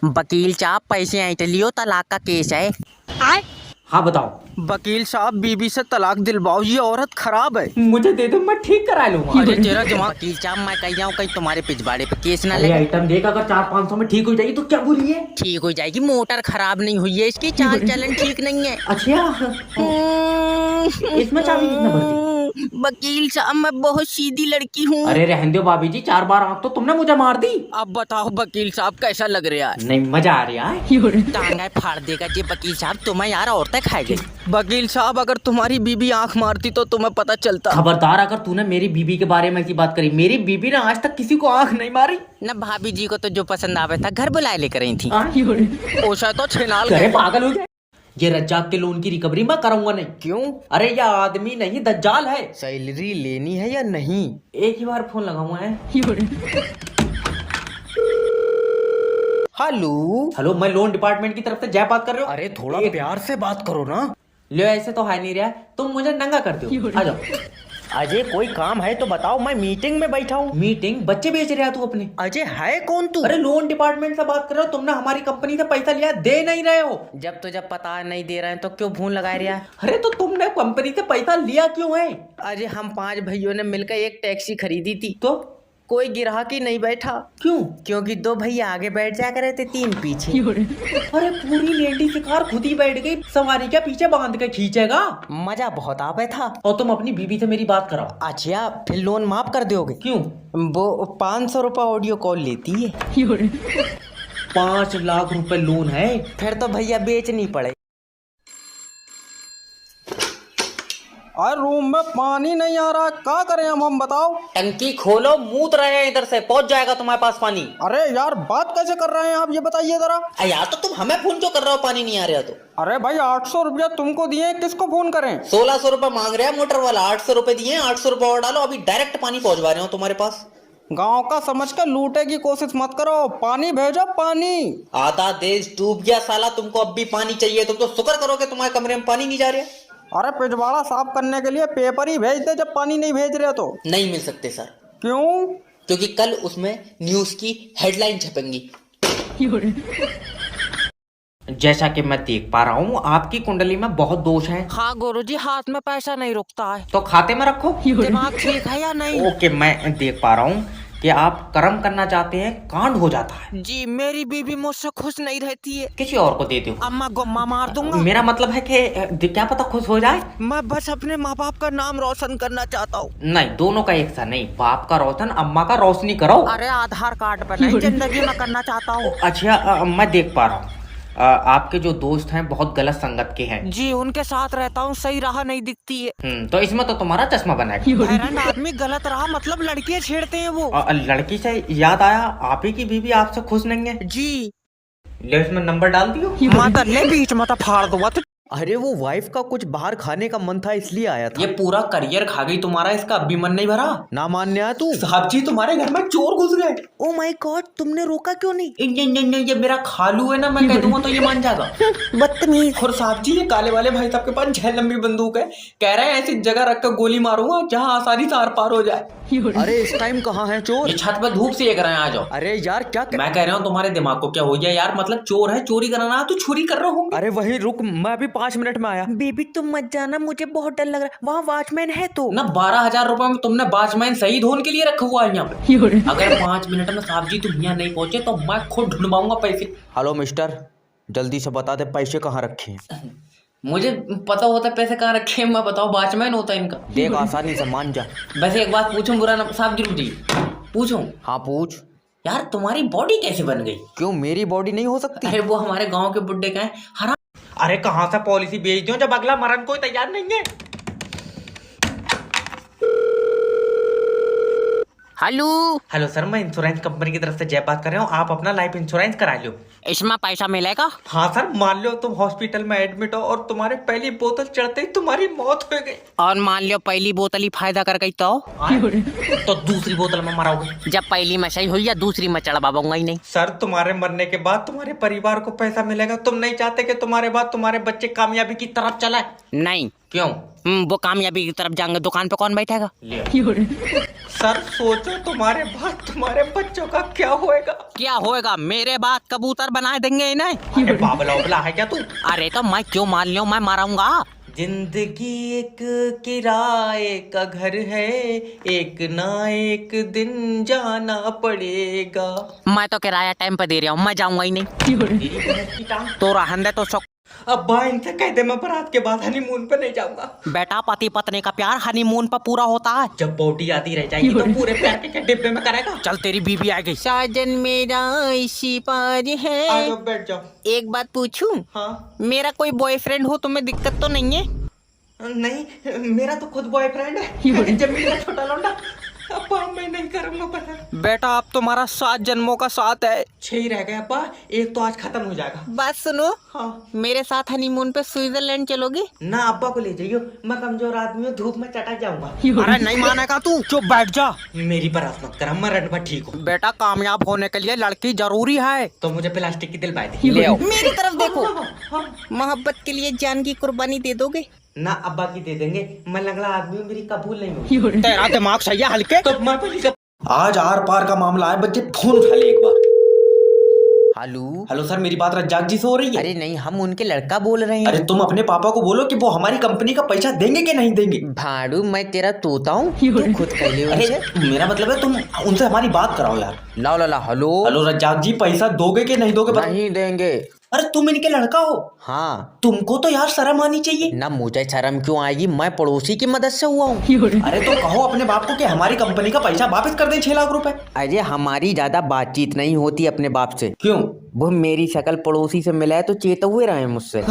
वकील साहब पैसे ऐंठ लियो, तलाक का केस है। हाँ बताओ। वकील साहब बीबी से तलाक दिलवाओ, ये औरत खराब है। मुझे दे दो, मैं ठीक करा लूंगा। अरे तेरा दिमाग। वकील साहब मैं कह जाऊँ कहीं तुम्हारे पिछवाड़े पे केस ना अरे लगे। आइटम देख, अगर 400-500 में ठीक हो जाएगी तो क्या बुरी है। ठीक हो जाएगी, मोटर खराब नहीं हुई है इसकी, चाल चलन ठीक नहीं है। अच्छा, इसमें चाबी कितना भरती? वकील साहब मैं बहुत सीधी लड़की हूँ। अरे रहने दो भाभी जी, 4 बार आंख तो तुमने मुझे मार दी। अब बताओ वकील साहब कैसा लग रहा है? नहीं, मजा आ रहा है। टांगा फाड़ देगा जी वकील साहब, तुम्हें यार औरतें खाएगी। वकील साहब अगर तुम्हारी बीबी आंख मारती तो तुम्हें पता चलता। खबरदार, अगर तूने मेरी बीबी के बारे में ऐसी बात करी। मेरी बीबी ने आज तक किसी को आंख नहीं मारी। न भाभी जी को तो जो पसंद आवे था घर बुलाए लेकर आई थी। ओशा तो छेनाल अरे गए। पागल हो गए। ये रज्जाक के लोन की रिकवरी मैं करूंगा नहीं। क्यों? अरे ये आदमी नहीं, दज्जाल है। सैलरी लेनी है या नहीं? एक ही बार फोन लगाऊंगा है। हेलो। हेलो, मैं लोन डिपार्टमेंट की तरफ से जय बात कर रहे हो। अरे थोड़ा प्यार से बात करो ना। ले, ऐसे तो है नहीं रहा, तुम मुझे नंगा करते हो। आ जाओ। अजय कोई काम है तो बताओ, मैं मीटिंग में बैठा हूँ। मीटिंग? बच्चे बेच रहा तू अपने? अजय है कौन तू? अरे लोन डिपार्टमेंट से बात कर रहे हो। तुमने हमारी कंपनी से पैसा लिया, दे नहीं रहे हो। जब पता नहीं दे रहे हैं तो क्यों फोन लगा रहा है? अरे तो तुमने कंपनी से पैसा लिया क्यों है? अजय हम 5 भाइयों ने मिलकर एक टैक्सी खरीदी थी, तो कोई ग्राहक ही नहीं बैठा। क्यों? क्योंकि 2 भैया आगे बैठ जा रहे थे, 3 पीछे। अरे पूरी लेडी की कार खुद ही बैठ गई, सवारी क्या पीछे बांध के खींचेगा? मजा बहुत आवे था। और तुम अपनी बीवी से मेरी बात कराओ। अच्छा फिर लोन माफ कर दोगे? क्यों? वो 500 रुपये ऑडियो कॉल लेती है। 5 लाख रुपए लोन है। फिर तो भैया बेचनी पड़े। अरे रूम में पानी नहीं आ रहा, क्या करें हम बताओ। टंकी खोलो, मूत रहे हैं इधर से, पहुंच जाएगा तुम्हारे पास पानी। अरे यार बात कैसे कर रहे हैं आप, ये बताइए जरा। यार तो तुम हमें फोन क्यों कर रहे हो, पानी नहीं आ रहा तो? अरे भाई 800 रुपया तुमको दिए, किसको फोन करें? 1600 रुपए मांग रहा है मोटर वाला, 800 रुपए दिए, 800 रुपए और डालो, अभी डायरेक्ट पानी पहुंचवा रहे हो तुम्हारे पास। गांव का समझ कर लूटे की कोशिश मत करो, पानी भेजो पानी। आधा देश डूब गया साला, तुमको अब भी पानी चाहिए? तुम तो शुक्र करो कि तुम्हारे कमरे में पानी नहीं जा रहा। अरे पिछवाड़ा साफ करने के लिए पेपर ही भेज दे जब पानी नहीं भेज रहे तो। नहीं मिल सकते सर। क्यों? क्योंकि कल उसमें न्यूज की हेडलाइन छपेंगी। जैसा कि मैं देख पा रहा हूँ आपकी कुंडली में बहुत दोष है। हाँ गुरुजी, हाथ में पैसा नहीं रुकता है। तो खाते में रखो। दिमाग ठीक है या नहीं? ओके, मैं देख पा रहा हूँ कि आप कर्म करना चाहते हैं, कांड हो जाता है। जी मेरी बीवी मुझसे खुश नहीं रहती है। किसी और को दे दो। अम्मा गुम्मा मार दूंगा। मेरा मतलब है कि क्या पता खुश हो जाए। मैं बस अपने माँ बाप का नाम रोशन करना चाहता हूँ। नहीं, दोनों का एक सा नहीं, बाप का रोशन अम्मा का रोशनी करो। अरे आधार कार्ड पर नहीं, जिंदगी में करना चाहता हूँ। अच्छा, मैं देख पा रहा हूँ आपके जो दोस्त हैं बहुत गलत संगत के हैं। जी उनके साथ रहता हूँ, सही राह नहीं दिखती है। तो इसमें तो तुम्हारा चश्मा बनेगा। हैरान आदमी गलत राह मतलब लड़कियां छेड़ते हैं वो। लड़की से याद आया, आप ही की बीवी आपसे खुश नहीं है। जी ले इसमें नंबर डाल दियो। माता ले बीच में फाड़ दूंगा। अरे वो वाइफ का कुछ बाहर खाने का मन था इसलिए आया था। ये पूरा करियर खा गई तुम्हारा, इसका अब भी मन नहीं भरा? ना मान्य है तू। साहब जी तुम्हारे घर में चोर घुस गए। ओ माय गॉड, तुमने रोका क्यों नहीं? ये मेरा खालू है ना, मैं कह दूंगा तो ये मान जाएगा। बदतमीज। और साहब जी ये काले वाले भाई साहब के पास 6 लंबी बंदूक है, कह रहे हैं ऐसी जगह रख कर गोली मारूंगा जहाँ आसानी से आर पार हो जाए। अरे इस टाइम कहाँ है चोर? ये छत पे धूप सेक रहे हैं, आ जाओ। अरे यार क्या मैं कह रहा हूँ तुम्हारे दिमाग को क्या हो गया यार, मतलब चोर है, चोरी कराना तो चोरी कर रहा हूँ। अरे वही रुक, मैं अभी 5 मिनट में आया। बेबी तुम मत जाना, मुझे बहुत डर लग रहा है, वहाँ वॉचमैन है तो। ना 12,000 रुपए में तुमने वॉचमैन शहीद होने के लिए रखा हुआ है यहाँ पे। अगर 5 मिनट में साहब जी तुम यहाँ नहीं पहुंचे तो मैं खुद ढूंढवाऊंगा पैसे। हेलो मिस्टर, जल्दी से बता दे पैसे कहाँ रखे हैं। मुझे पता होता है पैसे कहाँ रखे हैं, मैं बताओ वॉचमैन होता है इनका। देख आसानी से मान जा। वैसे एक बात पूछूं, बुरा ना साहब जी, रुक जाइए, पूछूं हाँ पूछ। यार तुम्हारी बॉडी कैसे बन गई? क्यों मेरी बॉडी नहीं हो सकती? अरे वो हमारे गांव के बुड्ढे का है हरा। अरे कहाँ से पॉलिसी बेच दो जब अगला मरण कोई तैयार नहीं है। हेलो हेलो सर, मैं इंश्योरेंस कंपनी की तरफ से जय बात कर रहा हूँ, आप अपना लाइफ इंश्योरेंस करा लो। इसमें पैसा मिलेगा? हाँ सर, मान लो तुम हॉस्पिटल में एडमिट हो और तुम्हारे पहली बोतल चढ़ते ही तुम्हारी मौत हो गई, और मान लो पहली बोतल ही फायदा कर गई तो दूसरी बोतल में मरोगे। जब पहली में सही हुई या दूसरी में चढ़वाऊंगा ही नहीं। सर तुम्हारे मरने के बाद तुम्हारे परिवार को पैसा मिलेगा, तुम नहीं चाहते कि तुम्हारे बाद तुम्हारे बच्चे कामयाबी की तरफ चलाए? नहीं। क्यों? वो कामयाबी की तरफ जाएंगे, दुकान पे कौन बैठेगा? सर सोचो तुम्हारे बाद तुम्हारे बच्चों का क्या होएगा। क्या होएगा? मेरे बाद कबूतर बना देंगे इन्हें। अरे बाबला उबला है क्या तू? अरे तो मैं क्यों मान लियो, मैं मारूंगा। जिंदगी एक किराए का घर है, एक ना एक दिन जाना पड़ेगा। मैं तो किराया टाइम पे दे रहा हूँ, मैं जाऊंगा ही नहीं। तेरी बहन की टांग। तो रहन दे तो शौक। अब्बा इनसे कह दे मैं बारात के बाद हनीमून पे नहीं जाऊंगा। बेटा पति पत्नी का प्यार हनीमून पर पूरा होता है। जब बोटी आती रह जाएगी तो पूरे प्यार के क्या डिब्बे में करेगा। चल तेरी बीबी आ गई। साजन मेरा इसी पार आ है। जाओ बैठ जाओ। एक बात पूछूं? हाँ मेरा कोई बॉयफ्रेंड हो तुम्हें दिक्कत तो नहीं है? नहीं मेरा तो खुद बॉयफ्रेंड है। जब मेरा छोटा लौंडा। अब्बा मैं नहीं करूंगा पता। बेटा अब तुम्हारा 7 जन्मों का साथ है। 6 ही रह गए अब्बा, एक तो आज खत्म हो जाएगा। बात सुनो, हाँ मेरे साथ हनीमून पे स्विट्जरलैंड चलोगे? ना अब्बा को ले जाइयो, मैं कमजोर आदमी हूँ, धूप में चटक जाऊंगा। अरे नहीं मानेगा तू, चुप बैठ जा। मेरी बरात मत कर, मैं रटवा ठीक हूँ। बेटा कामयाब होने के लिए लड़की जरूरी है। तो मुझे प्लास्टिक की दिलवाई दे। ले आओ। मेरी तरफ देखो। हाँ। मोहब्बत के लिए जान की कुर्बानी दे दोगे? ना अब्बा की दे देंगे, मैं लंगड़ा आदमी हूँ, मेरी कबूल नहीं होगी। तेरा दिमाग सही है हल्के। तो मैं पहले जब आज आर पार का मामला है, बच्चे फोन उठा ले एक बार। हेलो। हेलो सर, मेरी बात रज्जाक जी से हो रही है? अरे नहीं, हम उनके लड़का बोल रहे हैं। अरे तुम अपने पापा को बोलो कि वो हमारी कंपनी का पैसा देंगे कि नहीं देंगे। भाड़ू मैं तेरा तोता हूँ, तू खुद कह ले अरे उनसे। मेरा मतलब है तुम उनसे हमारी बात कराओ यार। ला ला ला। हेलो। हेलो रज्जाक जी, पैसा दोगे कि नहीं दोगे? नहीं देंगे। अरे तुम इनके लड़का हो, हाँ। तुमको तो यार शर्म आनी चाहिए ना मुझे शर्म क्यों आएगी, मैं पड़ोसी की मदद से हुआ हूँ। अरे तो कहो अपने बाप को कि हमारी कंपनी का पैसा वापस कर दे 6 लाख रुपए। अरे हमारी ज्यादा बातचीत नहीं होती अपने बाप से। क्यों? वो मेरी शक्ल पड़ोसी से मिला है तो चेत हुए रहे मुझसे।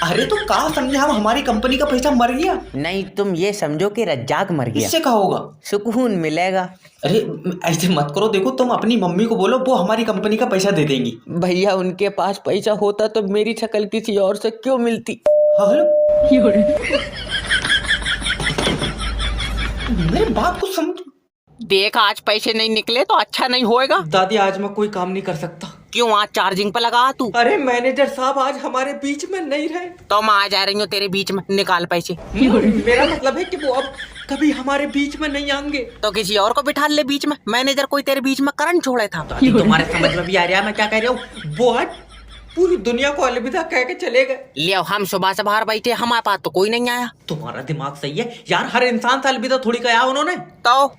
अरे तो कहा समझे हम हमारी कंपनी का पैसा मर गया? नहीं तुम ये समझो कि रज्जाक मर गया। इससे कहा होगा सुकून मिलेगा। अरे ऐसे मत करो, देखो तुम अपनी मम्मी को बोलो, वो हमारी कंपनी का पैसा दे देंगी। भैया उनके पास पैसा होता तो मेरी शक्ल किसी और से क्यों मिलती? हेलो, मेरे बात को समझ। देख आज पैसे नहीं निकले तो अच्छा नहीं होएगा। दादी आज मैं कोई काम नहीं कर सकता। क्यों? आज चार्जिंग पे लगा तू। अरे मैनेजर साहब आज हमारे बीच में नहीं रहे। तो मैं आ जा रही हूँ तेरे बीच में, निकाल पैसे। मेरा मतलब है कि वो अब कभी हमारे बीच में नहीं आएंगे। तो किसी और को बिठा ले बीच में। मैनेजर कोई तेरे बीच में करंट छोड़े था। तुम्हारे समझ में भी आ रहा है मैं क्या कह रहा हूँ? वो आज पूरी दुनिया को अलविदा कह के चले गए। ले हम सुबह से बाहर बैठे, हमारे पास तो कोई नहीं आया। तुम्हारा दिमाग सही है यार, हर इंसान से अलविदा थोड़ी कहा उन्होंने। तो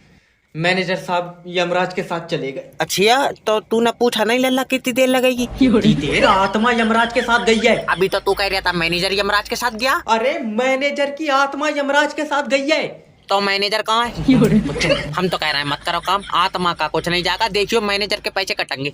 मैनेजर साहब यमराज के साथ चले गए। अच्छा तो तूने पूछा नहीं लल्ला कितनी देर लगेगी? कितनी देर? आत्मा यमराज के साथ गई है। अभी तो तू कह रहा था मैनेजर यमराज के साथ गया। अरे मैनेजर की आत्मा यमराज के साथ गई है। तो मैनेजर कहाँ है? हम तो कह रहे हैं मत करो काम, आत्मा का कुछ नहीं जाएगा। देखियो मैनेजर के पैसे कटेंगे।